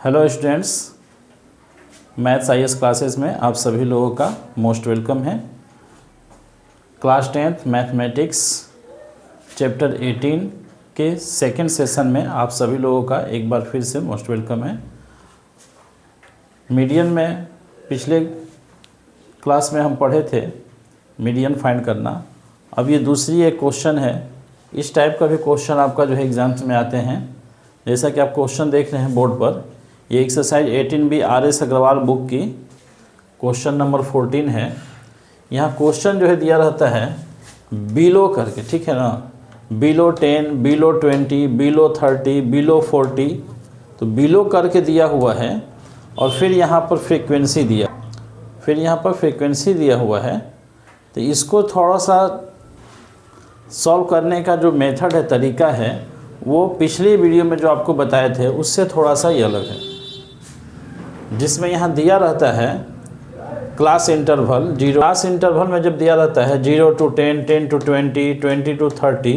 Hello students, maths IAS classes में आप सभी लोगों का मोस्ट वेलकम है। क्लास 10th मैथमेटिक्स चैप्टर 18 के सेकंड सेशन में आप सभी लोगों का एक बार फिर से मोस्ट वेलकम है। मीडियन में पिछले क्लास में हम पढ़े थे मीडियन फाइंड करना। अब ये दूसरी एक क्वेश्चन है। इस टाइप का भी क्वेश्चन आपका जो है एग्जाम्स में आते हैं। जैसा कि आप क्वेश्चन देख रहे हैं बोर्ड पर, ये exercise 18B RS Agarwal book की क्वेश्चन नंबर 14 है। यहाँ क्वेश्चन जो है दिया रहता है बिलो करके, ठीक है ना, बिलो 10, बिलो 20, बिलो 30, बिलो 40, तो बिलो करके दिया हुआ है और फिर यहाँ पर फ्रीक्वेंसी दिया हुआ है। तो इसको थोड़ा सा सॉल्व करने का जो मेथड है, तरीका है, वो पिछली वीडियो में जो आपको बताए थे उससे थोड़ा सा ही अलग है। जिसमें यहाँ दिया रहता है क्लास इंटरवल 0, क्लास इंटरवल में जब दिया रहता है 0 to 10, 10 to 20, 20 to 30,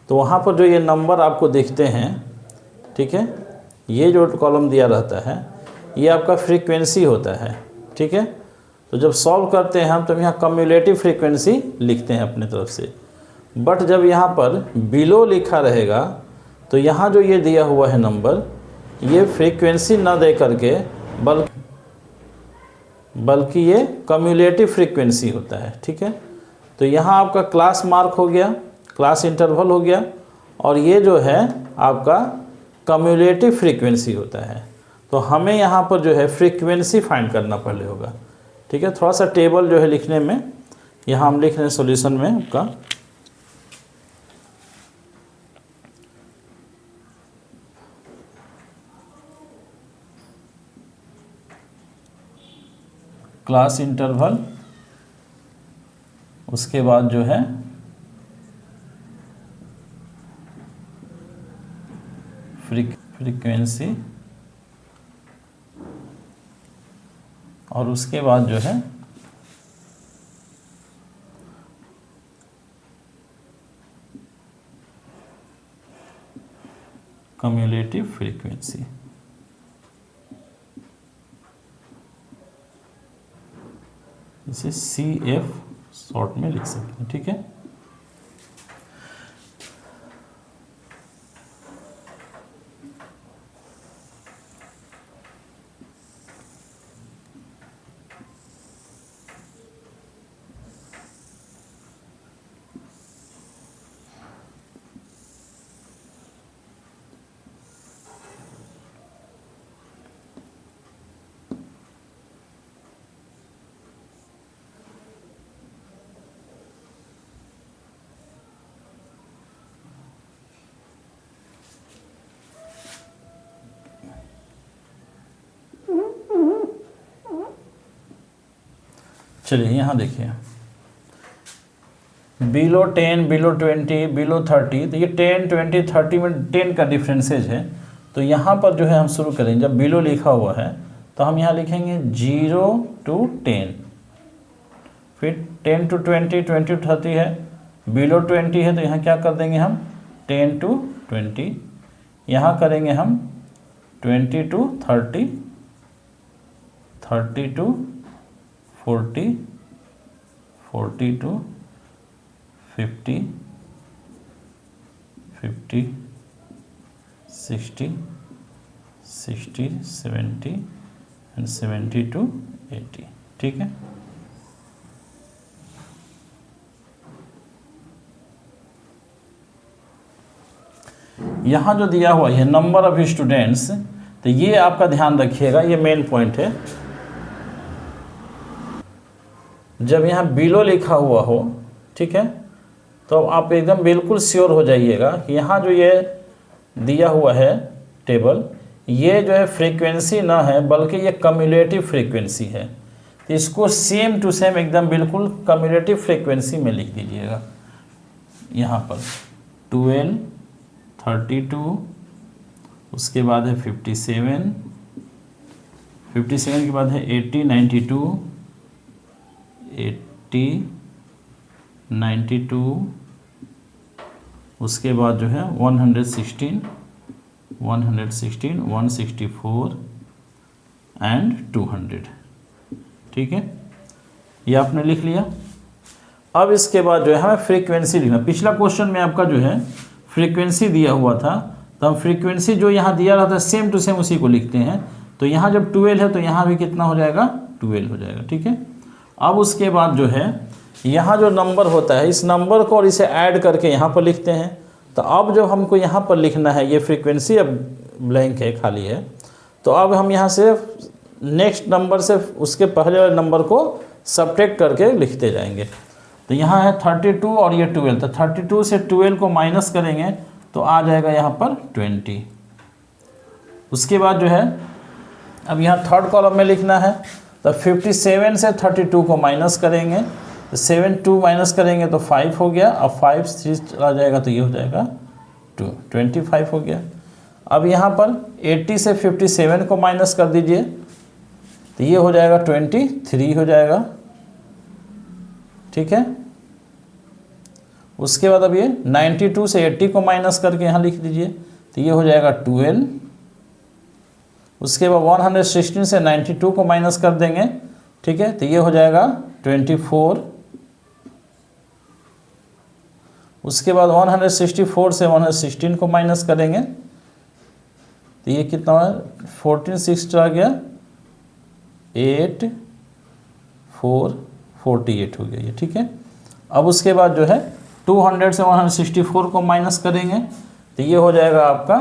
तो वहाँ पर जो ये नंबर आपको दिखते हैं, ठीक है, ये जो कॉलम दिया रहता है ये आपका फ्रीक्वेंसी होता है, ठीक है। तो जब सॉल्व करते हैं हम तो यहाँ कम्युलेटिव फ्रीक्वेंसी लिखते हैं अपने तरफ से। बट जब यहाँ पर बिलो लिखा रहेगा तो यहाँ जो ये दिया हुआ है नंबर, ये फ्रीक्वेंसी ना दे करके बल्कि ये कम्युलेटिव फ्रीक्वेंसी होता है, ठीक है। तो यहाँ आपका क्लास मार्क हो गया, क्लास इंटरवल हो गया, और ये जो है आपका कम्युलेटिव फ्रीक्वेंसी होता है। तो हमें यहाँ पर जो है फ्रीक्वेंसी फाइंड करना पहले होगा, ठीक है। थोड़ा सा टेबल जो है लिखने में, यहाँ हम लिख रहे हैं सॉल्यूशन में आपका क्लास इंटरवल, उसके बाद जो है फ्रीक्वेंसी, और उसके बाद जो है कम्युलेटिव फ्रीक्वेंसी। इसे CF शॉर्ट में लिख सकते हैं, ठीक है। चलिए यहाँ देखिए, बिलो 10, बिलो 20, बिलो 30, तो ये 10, 20, 30 में 10 का डिफरेंसेज है। तो यहाँ पर जो है हम शुरू करेंगे, जब बिलो लिखा हुआ है तो हम यहाँ लिखेंगे 0 to 10, फिर 10 to 20, 20 to 30 है, बिलो 20 है तो यहाँ क्या कर देंगे हम 10 to 20, यहाँ करेंगे हम 20 to 30, 30 to 40, 40 to 50, 50, 60, 60, 70 and 70 to 80, ठीक है। यहाँ जो दिया हुआ है नंबर ऑफ स्टूडेंट्स, तो ये आपका ध्यान रखिएगा, ये मेन पॉइंट है। जब यहाँ बिलो लिखा हुआ हो, ठीक है, तो आप एकदम बिल्कुल श्योर हो जाइएगा कि यहाँ जो ये दिया हुआ है टेबल, ये जो है फ्रीक्वेंसी ना है बल्कि ये कम्युलेटिव फ्रीक्वेंसी है। तो इसको सेम टू सेम एकदम बिल्कुल कम्युलेटिव फ्रीक्वेंसी में लिख दीजिएगा। यहाँ पर 12, 32, उसके बाद है 57, 57 के बाद है 80, 92, 80, 92, उसके बाद जो है 116, 116, 164 एंड 200। ठीक है, ये आपने लिख लिया। अब इसके बाद जो है हमें फ्रीक्वेंसी लिखना। पिछला क्वेश्चन में आपका जो है फ्रीक्वेंसी दिया हुआ था, तो हम फ्रीक्वेंसी जो यहाँ दिया रहता है सेम टू सेम उसी को लिखते हैं। तो यहाँ जब 12 है तो यहाँ भी कितना हो जाएगा, 12 हो जाएगा। ठीक है, अब उसके बाद जो है यहाँ जो नंबर होता है इस नंबर को और इसे ऐड करके यहाँ पर लिखते हैं। तो अब जब हमको यहाँ पर लिखना है, ये फ्रीक्वेंसी अब ब्लैंक है, खाली है, तो अब हम यहाँ से नेक्स्ट नंबर से उसके पहले वाले नंबर को सब्ट्रैक्ट करके लिखते जाएंगे। तो यहाँ है 32 और ये 12, तो 32 से 12 को माइनस करेंगे तो आ जाएगा यहाँ पर 20। उसके बाद जो है अब यहाँ थर्ड कॉलम में लिखना है, तो 57 से 32 को माइनस करेंगे, तो 7 2 माइनस करेंगे तो 5 हो गया। अब 5 3 चला जाएगा तो ये हो जाएगा 2, 25 हो गया। अब यहाँ पर 80 से 57 को माइनस कर दीजिए, तो ये हो जाएगा 23 हो जाएगा। ठीक है, उसके बाद अब ये 92 से 80 को माइनस करके यहाँ लिख दीजिए, तो ये हो जाएगा 12। उसके बाद 116 से 92 को माइनस कर देंगे। ठीक है, तो ये हो जाएगा 24। उसके बाद 164 से 116 को माइनस करेंगे, तो ये कितना है, 14 6 आ गया, 8 4 48 हो गया ये। ठीक है, अब उसके बाद जो है 200 से 164 को माइनस करेंगे, तो ये हो जाएगा आपका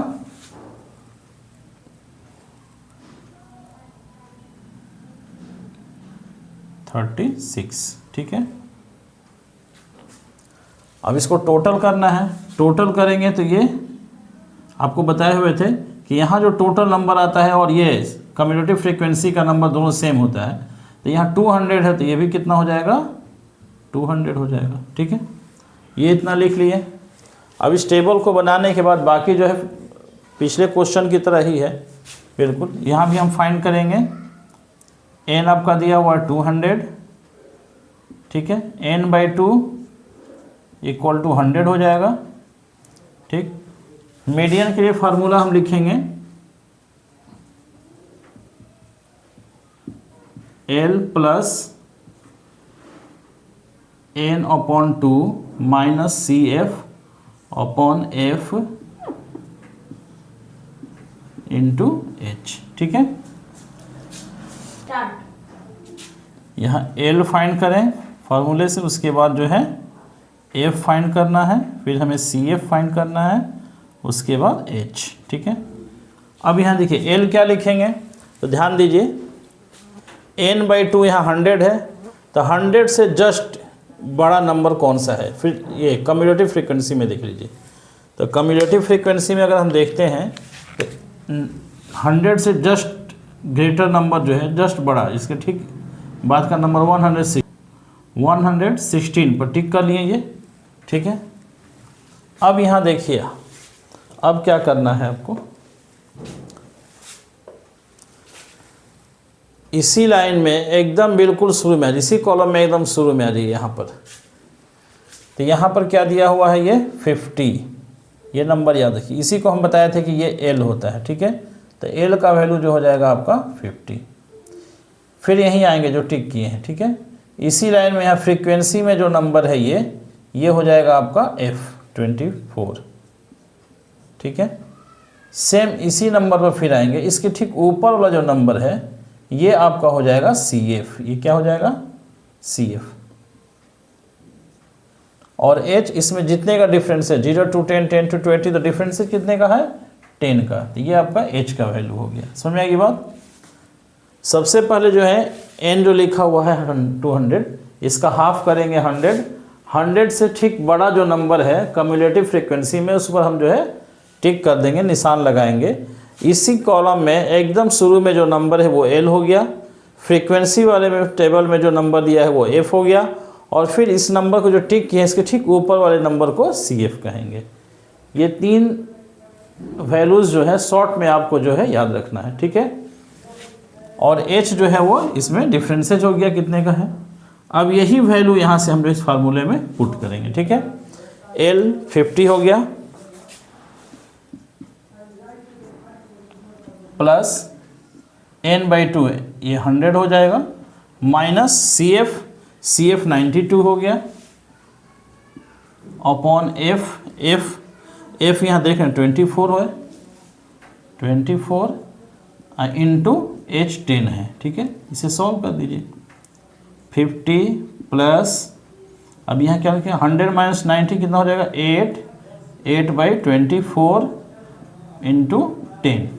36। ठीक है, अब इसको टोटल करना है। टोटल करेंगे तो ये आपको बताए हुए थे कि यहाँ जो टोटल नंबर आता है और ये कम्यूटेटिव फ्रीक्वेंसी का नंबर दोनों सेम होता है। तो यहाँ 200 है तो ये भी कितना हो जाएगा, 200 हो जाएगा। ठीक है, ये इतना लिख लिए। अब इस टेबल को बनाने के बाद बाकी जो है पिछले क्वेश्चन की तरह ही है बिल्कुल। यहाँ भी हम फाइंड करेंगे। n आपका दिया हुआ 200। ठीक है, n/2 इक्वल टू 100 हो जाएगा। ठीक, मीडियन के लिए फार्मूला हम लिखेंगे L plus n/2 minus CF/F into H। ठीक है, यहाँ L फाइंड करें फार्मूले से, उसके बाद जो है F फाइंड करना है, फिर हमें CF फाइंड करना है, उसके बाद H। ठीक है, अब यहाँ देखिए L क्या लिखेंगे, तो ध्यान दीजिए n/2 यहाँ 100 है, तो 100 से जस्ट बड़ा नंबर कौन सा है, फिर ये कम्यूटेटिव फ्रीक्वेंसी में देख लीजिए। तो कम्यूटेटिव फ्रीक्वेंसी में अगर हम देखते हैं तो 100 से जस्ट ग्रेटर नंबर जो है, जस्ट बड़ा, इसके ठीक बाद का नंबर 116 पर टिक कर लिए ये। ठीक है, अब यहाँ देखिए अब क्या करना है आपको, इसी लाइन में एकदम बिल्कुल शुरू में आ जाइए, इसी कॉलम में एकदम शुरू में आ जाइए यहाँ पर। तो यहाँ पर क्या दिया हुआ है, ये 50, ये नंबर याद रखिए। इसी को हम बताए थे कि ये L होता है। ठीक है, तो L का वैल्यू जो हो जाएगा आपका 50। फिर यहीं आएंगे जो टिक किए हैं। ठीक है, इसी लाइन में यहाँ फ्रीक्वेंसी में जो नंबर है ये हो जाएगा आपका F24। ठीक है, सेम इसी नंबर पर फिर आएंगे, इसके ठीक ऊपर वाला जो नंबर है ये आपका हो जाएगा CF। ये क्या हो जाएगा, CF। और H, इसमें जितने का डिफरेंस है 0 to 10, 10 to 20, तो डिफरेंस कितने का है, 10 का। तो ये आपका H का वैल्यू हो गया। समझ में आएगी बात। सबसे पहले जो है n जो लिखा हुआ है 200, इसका हाफ करेंगे 100। 100 से ठीक बड़ा जो नंबर है कम्यूलेटिव फ्रीक्वेंसी में, उस पर हम जो है टिक कर देंगे, निशान लगाएंगे। इसी कॉलम में एकदम शुरू में जो नंबर है वो L हो गया, फ्रीक्वेंसी वाले में टेबल में जो नंबर दिया है वो F हो गया, और फिर इस नंबर को जो टिक किया है इसके ठीक ऊपर वाले नंबर को CF कहेंगे। ये 3 वैल्यूज़ जो है शॉर्ट में आपको जो है याद रखना है। ठीक है, और H जो है वो इसमें डिफरेंसेज हो गया कितने का है। अब यही वैल्यू यहाँ से हम जो इस फार्मूले में पुट करेंगे। ठीक है, L 50 हो गया, प्लस n/2 ये 100 हो जाएगा, माइनस CF 92 हो गया अपॉन F यहाँ देखें 24 है, 24 इंटू H 10 है। ठीक है, इसे सॉल्व कर दीजिए। 50 प्लस, अब यहाँ क्या लिखें, 100 माइनस 90 कितना हो जाएगा, 8/24 इंटू 10।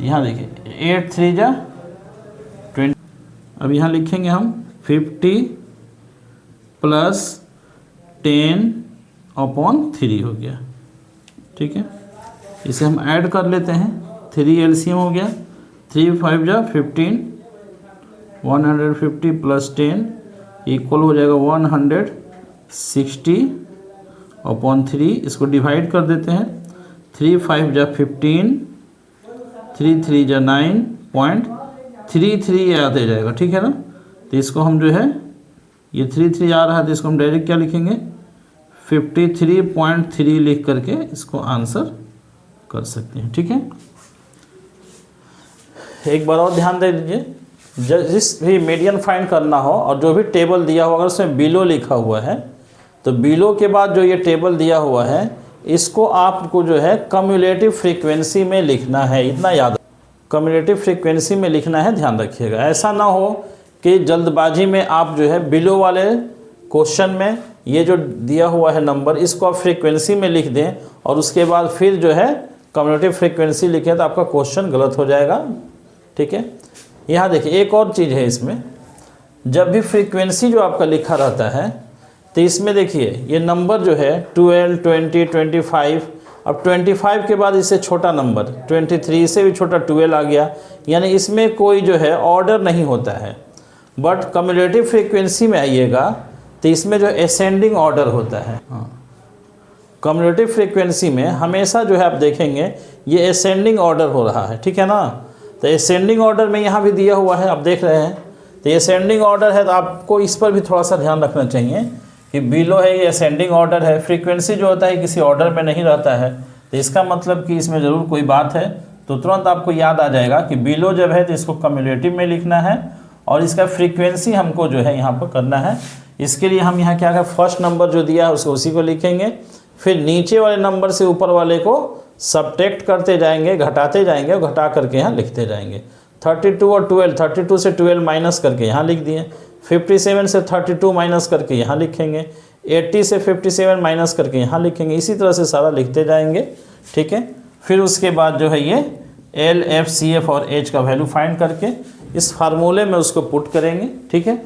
यहाँ देखिए 8 3 जा 20। अब यहाँ लिखेंगे हम 50 प्लस 10 अपॉन 3 हो गया। ठीक है, इसे हम ऐड कर लेते हैं। 3 LCM हो गया, 3 5 जा 15, 150 प्लस 10 इक्वल हो जाएगा 160 अपॉन 3। इसको डिवाइड कर देते हैं। 3 5 जा 15, 3 3 जा 9.33 याद आ जाएगा। ठीक है ना, तो इसको हम जो है, ये 3 3 आ रहा है तो इसको हम डायरेक्ट क्या लिखेंगे, 53.3 लिख करके इसको आंसर कर सकते हैं। ठीक है, एक बार और ध्यान दे दीजिए, जिस भी मीडियन फाइंड करना हो और जो भी टेबल दिया हुआ अगर उसमें बिलो लिखा हुआ है तो बिलो के बाद जो ये टेबल दिया हुआ है इसको आपको जो है कम्युलेटिव फ्रीक्वेंसी में लिखना है, इतना याद, कम्युलेटिव फ्रीक्वेंसी में लिखना है, ध्यान रखिएगा। ऐसा ना हो कि जल्दबाजी में आप जो है बिलो वाले क्वेश्चन में ये जो दिया हुआ है नंबर इसको आप फ्रीक्वेंसी में लिख दें और उसके बाद फिर जो है कम्युलेटिव फ्रीक्वेंसी लिखें तो आपका क्वेश्चन गलत हो जाएगा। ठीक है, यहाँ देखिए एक और चीज़ है इसमें, जब भी फ्रीक्वेंसी जो आपका लिखा रहता है तो इसमें देखिए ये नंबर जो है 12, 20, 25, अब 25 के बाद इससे छोटा नंबर 23 से भी छोटा 12 आ गया, यानी इसमें कोई जो है ऑर्डर नहीं होता है। बट कम्युलेटिव फ्रीक्वेंसी में आइएगा तो इसमें जो असेंडिंग ऑर्डर होता है। कम्युलेटिव फ्रीक्वेंसी में हमेशा जो है आप देखेंगे ये असेंडिंग ऑर्डर हो रहा है। ठीक है ना, तो असेंडिंग ऑर्डर में यहाँ भी दिया हुआ है, आप देख रहे हैं, तो ये असेंडिंग ऑर्डर है तो आपको इस पर भी थोड़ा सा ध्यान रखना चाहिए कि बिलो है ये असेंडिंग ऑर्डर है। फ्रीक्वेंसी जो होता है किसी ऑर्डर में नहीं रहता है, तो इसका मतलब कि इसमें ज़रूर कोई बात है। तो तुरंत आपको याद आ जाएगा कि बिलो जब है तो इसको कम्युलेटिव में लिखना है और इसका फ्रीक्वेंसी हमको जो है यहाँ पर करना है। इसके लिए हम यहाँ क्या करें, फर्स्ट नंबर जो दिया है उसको उसी को लिखेंगे, फिर नीचे वाले नंबर से ऊपर वाले को सब्ट्रैक्ट करते जाएंगे, घटाते जाएंगे और घटा करके यहाँ लिखते जाएंगे। 32 और 12, 32 से 12 माइनस करके यहाँ लिख दिए, 57 से 32 माइनस करके यहाँ लिखेंगे, 80 से 57 माइनस करके यहाँ लिखेंगे, इसी तरह से सारा लिखते जाएंगे। ठीक है, फिर उसके बाद जो है ये L, F, C, F और H का वैल्यू फाइंड करके इस फार्मूले में उसको पुट करेंगे। ठीक है।